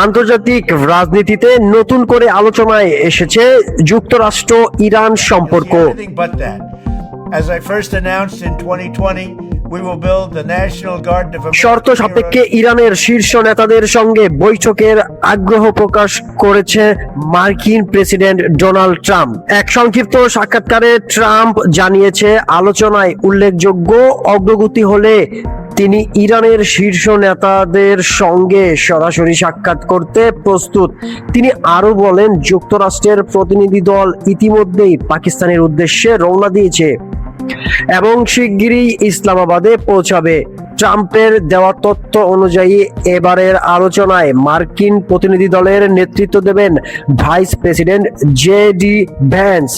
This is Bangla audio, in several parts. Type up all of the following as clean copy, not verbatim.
আন্তর্জাতিক রাজনীতিতে নতুন করে আলোচনায় এসেছে যুক্তরাষ্ট্র ইরান সম্পর্ক। Anything but that. As I first announced in 2020, we will build the National Guard of America. শর্ত সাপেক্ষে ইরানের শীর্ষ নেতাদের সঙ্গে বৈঠকের আগ্রহ প্রকাশ করেছে মার্কিন প্রেসিডেন্ট ডোনাল্ড ট্রাম্প। এক সংক্ষিপ্ত সাক্ষাৎকারে ট্রাম্প জানিয়েছে, আলোচনায় উল্লেখযোগ্য অগ্রগতি হলে তিনি ইরানের শীর্ষ নেতাদের সঙ্গে সরাসরি সাক্ষাৎ করতে প্রস্তুত। তিনি আরো বলেন, যুক্তরাষ্ট্রের প্রতিনিধি দল ইতিমধ্যেই পাকিস্তানের উদ্দেশ্যে রওনা দিয়েছে এবং শিগগিরই ইসলামাবাদে পৌঁছাবে। ট্রাম্পের দেওয়া তথ্য অনুযায়ী এবারের আলোচনায় মার্কিন প্রতিনিধি দলের নেতৃত্ব দেবেন ভাইস প্রেসিডেন্ট জে.ডি. ভ্যান্স।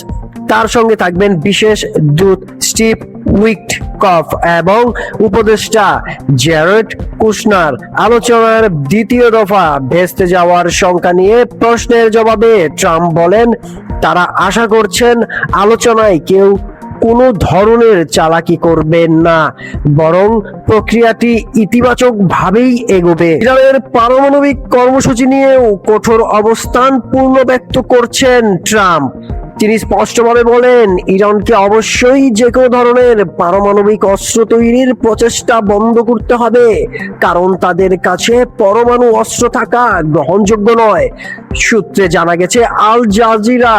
তার সঙ্গে থাকবেন বিশেষ দূত স্টিভ উইটকফ এবং উপদেষ্টা জ্যারেড কুশনার। আলোচনার দ্বিতীয় দফা ভেস্তে যাওয়ার শঙ্কা নিয়ে প্রশ্নের জবাবে ট্রাম্প বলেন, তারা আশা করছেন আলোচনায় কেউ কোনো ধরনের চালাকি করবেন না, বরং প্রক্রিয়াটি ইতিবাচকভাবেই এগোবে। ইরানের পারমাণবিক কর্মসূচি নিয়েও কঠোর অবস্থান ব্যক্ত করছেন ট্রাম্প। তিনি স্পষ্টভাবে বলেন, ইরানকে অবশ্যই যে কোনো ধরনের পারমাণবিক অস্ত্র তৈরির প্রচেষ্টা বন্ধ করতে হবে, কারণ তাদের কাছে পরমাণু অস্ত্র থাকা গ্রহণযোগ্য নয়। সূত্রে জানা গেছে, আল জাজিরা